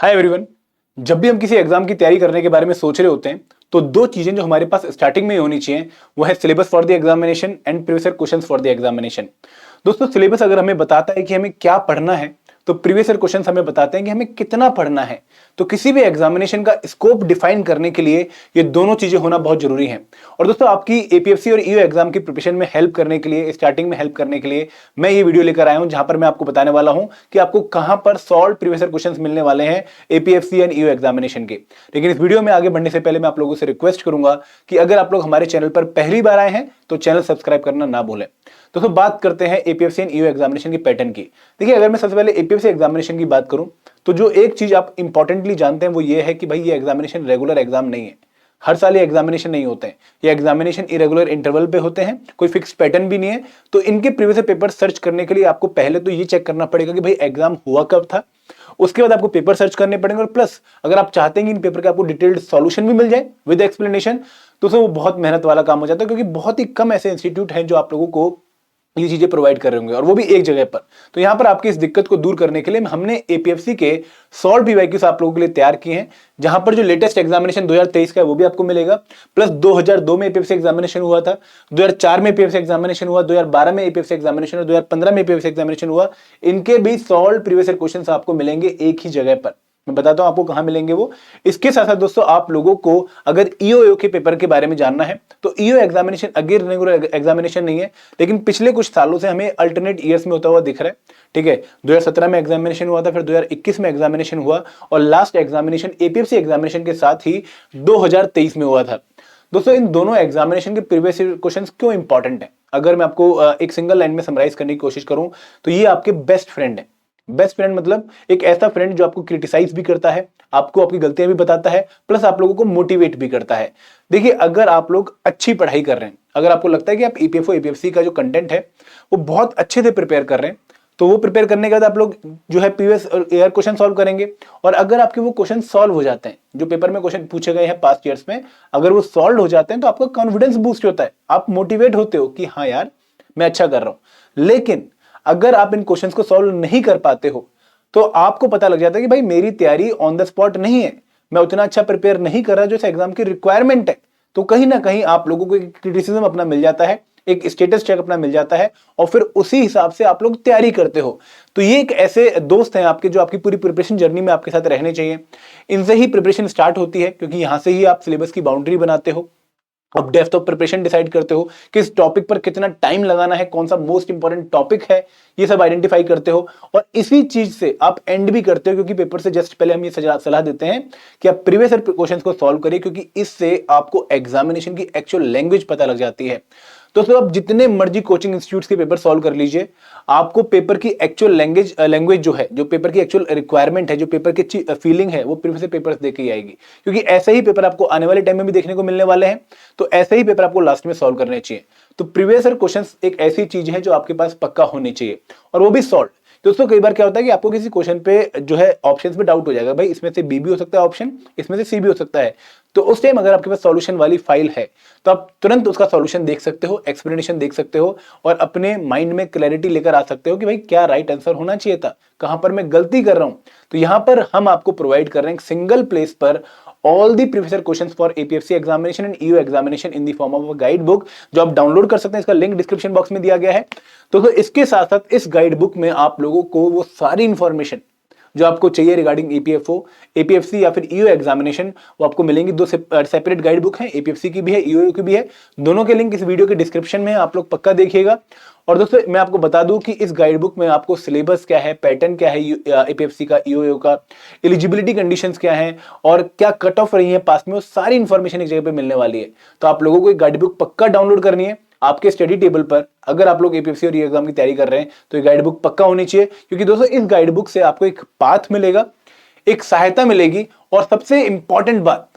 Hi everyone. जब भी हम किसी एग्जाम की तैयारी करने के बारे में सोच रहे होते हैं तो दो चीजें जो हमारे पास स्टार्टिंग में होनी चाहिए वो है syllabus for the examination and previous year questions for the examination. दोस्तों, सिलेबस अगर हमें बताता है कि हमें क्या पढ़ना है तो प्रीवियस ईयर क्वेश्चंस हमें बताते हैं कि हमें कितना पढ़ना है। तो किसी भी एग्जामिनेशन का स्कोप डिफाइन करने के लिए ये दोनों चीजें होना बहुत जरूरी है। और दोस्तों, आपकी एपीएफसी और ईओ एग्जाम की प्रिपरेशन में हेल्प करने के लिए, स्टार्टिंग में हेल्प करने के लिए मैं ये वीडियो लेकर आया हूं जहां पर मैं आपको बताने वाला हूं कि आपको कहां पर सॉल्व प्रीवियस ईयर क्वेश्चंस मिलने वाले हैं एपीएफसी एंड ईओ एग्जामिनेशन के। लेकिन इस वीडियो में आगे बढ़ने से पहले मैं आप लोगों से रिक्वेस्ट करूंगा कि अगर आप लोग हमारे चैनल पर पहली बार आए हैं तो चैनल सब्सक्राइब करना ना भूलें। दोस्तों, बात करते हैं एपीएफसी एंड ईओ एग्जामिनेशन की पैटर्न की। देखिए, अगर मैं सबसे पहले एपीएफसी एग्जामिनेशन की बात करूं तो जो एक चीज आप इंपॉर्टेंटली जानते हैं वो ये है कि भाई ये एग्जामिनेशन रेगुलर एग्जाम नहीं है। हर साल ये एग्जामिनेशन नहीं होते हैं, ये एग्जामिनेशन इरेगुलर इंटरवल पे होते हैं, कोई फिक्स पैटर्न भी नहीं है। तो इनके प्रीवियस पेपर सर्च करने के लिए आपको पहले तो ये चेक करना पड़ेगा कि भाई एग्जाम हुआ कब था। उसके बाद आपको पेपर सर्च करने पड़ेंगे और प्लस अगर आप चाहते हैं कि इन पेपर का आपको डिटेल्ड सॉल्यूशन भी मिल जाए विद एक्सप्लेनेशन तो वो बहुत मेहनत वाला काम हो जाता है, क्योंकि बहुत ही कम ऐसे इंस्टीट्यूट हैं जो आप लोगों को ये चीजें प्रोवाइड कर रहे होंगे और वो भी एक जगह पर। तो यहां पर आपकी इस दिक्कत को दूर करने के लिए हमने एपीएफसी के सॉल्व पीवाईक्यूज आप लोगों के लिए तैयार किए हैं, जहां पर जो लेटेस्ट एग्जामिनेशन 2023 का है वो भी आपको मिलेगा, प्लस 2002 में एपीएफसी एग्जामिनेशन हुआ था, 2004 में एपीएफसी एग्जामिनेशन हुआ, 2012 में एपीएफसी एग्जामिनेशन और 2015 में एपीएफसी एग्जामिनेशन हुआ। इनके भी सॉल्व प्रीवियस ईयर क्वेश्चंस आपको मिलेंगे एक ही जगह पर। मैं बताता हूं आपको कहां मिलेंगे वो। इसके साथ साथ दोस्तों, आप लोगों को अगर ईओ के पेपर के बारे में जानना है तो EO examination again regular examination नहीं है, लेकिन पिछले कुछ सालों से हमें अल्टरनेट ईयर्स में होता हुआ दिख रहा है। ठीक है, 2017 में एग्जामिनेशन हुआ था, फिर 2021 में एग्जामिनेशन हुआ और लास्ट एग्जामिनेशन एपीएफसी एग्जामिनेशन के साथ ही 2023 में हुआ था। दोस्तों, इन दोनों एग्जामिनेशन के प्रीवियस क्वेश्चंस क्यों इंपॉर्टेंट है, अगर मैं आपको एक सिंगल लाइन में समराइज करने की कोशिश करूं तो ये आपके बेस्ट फ्रेंड है। बेस्ट फ्रेंड मतलब एक ऐसा फ्रेंड जो आपको क्रिटिसाइज भी करता है, आपको आपकी गलतियां भी बताता है, प्लस आप लोगों को मोटिवेट भी करता है। देखिए, अगर आप लोग अच्छी पढ़ाई कर रहे हैं, अगर आपको लगता है कि आप ईपीएफओ एपीएफसी का जो कंटेंट है वो बहुत अच्छे से प्रिपेयर कर रहे हैं, तो वो प्रिपेयर करने के बाद आप लोग जो है प्रीवियस ईयर क्वेश्चन सॉल्व करेंगे। और अगर आपके वो क्वेश्चन सॉल्व हो जाते हैं, जो पेपर में क्वेश्चन पूछे गए हैं पास्ट ईयर्स में, अगर वो सॉल्व हो जाते हैं तो आपका कॉन्फिडेंस बूस्ट होता है, आप मोटिवेट होते हो कि हाँ यार मैं अच्छा कर रहा हूं। लेकिन अगर आप इन क्वेश्चंस को सॉल्व नहीं कर पाते हो तो आपको पता लग जाता है कि भाई मेरी तैयारी ऑन द स्पॉट नहीं है, मैं उतना अच्छा प्रिपेयर नहीं कर रहा जो इस एग्जाम की रिक्वायरमेंट है। तो कहीं ना कहीं आप लोगों को एक क्रिटिसिज्म अपना मिल जाता है, एक स्टेटस चेक अपना मिल जाता है और फिर उसी हिसाब से आप लोग तैयारी करते हो। तो ये एक ऐसे दोस्त हैं आपके जो आपकी पूरी प्रिपरेशन जर्नी में आपके साथ रहने चाहिए। इनसे ही प्रिपरेशन स्टार्ट होती है, क्योंकि यहां से ही आप सिलेबस की बाउंड्री बनाते हो, अब डेप्थ ऑफ प्रिपरेशन डिसाइड करते हो, किस टॉपिक पर कितना टाइम लगाना है, कौन सा मोस्ट इंपॉर्टेंट टॉपिक है, ये सब आइडेंटिफाई करते हो। और इसी चीज से आप एंड भी करते हो, क्योंकि पेपर से जस्ट पहले हम ये सलाह देते हैं कि आप प्रीवियस ईयर क्वेश्चंस को सॉल्व करिए, क्योंकि इससे आपको एग्जामिनेशन की एक्चुअल लैंग्वेज पता लग जाती है। दोस्तों, आप जितने मर्जी कोचिंग इंस्टीट्यूट्स के पेपर सॉल्व कर लीजिए, आपको पेपर की एक्चुअल लैंग्वेज जो है, जो पेपर की एक्चुअल रिक्वायरमेंट है, जो पेपर की फीलिंग है, वो प्रीवियस पेपर्स देख के ही आएगी। क्योंकि ऐसे ही पेपर आपको आने वाले टाइम में भी देखने को मिलने वाले हैं, तो ऐसे ही पेपर आपको लास्ट में सॉल्व करने चाहिए। तो प्रीवियस ईयर क्वेश्चंस एक ऐसी चीज है जो आपके पास पक्का होनी चाहिए, और वो भी सॉल्व। दोस्तों, कई बार क्या होता है कि आपको किसी क्वेश्चन पे जो है ऑप्शंस पे डाउट हो जाएगा, भाई इसमें से बी भी हो सकता है ऑप्शन, इसमें से सी भी हो सकता है। तो उस टाइम अगर आपके पास सॉल्यूशन वाली फाइल है तो आप तुरंत उसका सॉल्यूशन देख सकते हो, एक्सप्लेनेशन देख सकते हो और अपने माइंड में क्लैरिटी लेकर आ सकते हो कि भाई क्या राइट आंसर होना चाहिए था, कहां पर मैं गलती कर रहा हूं। तो यहां पर हम आपको प्रोवाइड कर रहे हैं सिंगल प्लेस पर all the previous year questions for APFC examination and EO examination in the form of a guide book, जो आप डाउनलोड कर सकते हैं। इसका लिंक डिस्क्रिप्शन बॉक्स में दिया गया है। तो इसके साथ साथ इस गाइड बुक में आप लोगों को वो सारी इंफॉर्मेशन जो आपको चाहिए रिगार्डिंग ईपीएफओ, एपीएफसी या फिर ईओ एग्जामिनेशन, वो आपको मिलेंगी। दो सेपरेट गाइड बुक है, एपीएफसी की भी है, ईओ की भी है। दोनों के लिंक इस वीडियो के डिस्क्रिप्शन में है, आप लोग पक्का देखिएगा। और दोस्तों, मैं आपको बता दूं कि इस गाइड बुक में आपको सिलेबस क्या है, पैटर्न क्या है एपीएफसी का, ईओ का, एलिजिबिलिटी कंडीशंस क्या है और क्या कट ऑफ रही है पास में, वो सारी इंफॉर्मेशन एक जगह पे मिलने वाली है। तो आप लोगों को एक गाइड बुक पक्का डाउनलोड करनी है आपके स्टडी टेबल पर। अगर आप लोग एपीएफसी और एग्जाम की तैयारी कर रहे हैं तो ये गाइड बुक पक्का होनी चाहिए, क्योंकि दोस्तों इस गाइड बुक से आपको एक पाथ मिलेगा, एक सहायता मिलेगी, और सबसे इंपॉर्टेंट बात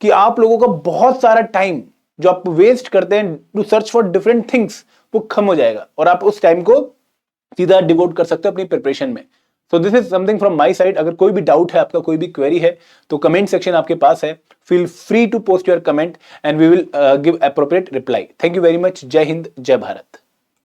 कि आप लोगों का बहुत सारा टाइम जो आप वेस्ट करते हैं to search for different things, वो कम हो जाएगा और आप उस टाइम को सीधा डिवोट कर सकते हो अपनी प्रिपरेशन में। So this is something from my side. अगर कोई भी डाउट है, आपका कोई भी क्वेरी है, तो कमेंट सेक्शन आपके पास है, feel free to post your comment and we will give appropriate reply. Thank you very much. जय हिंद, जय भारत।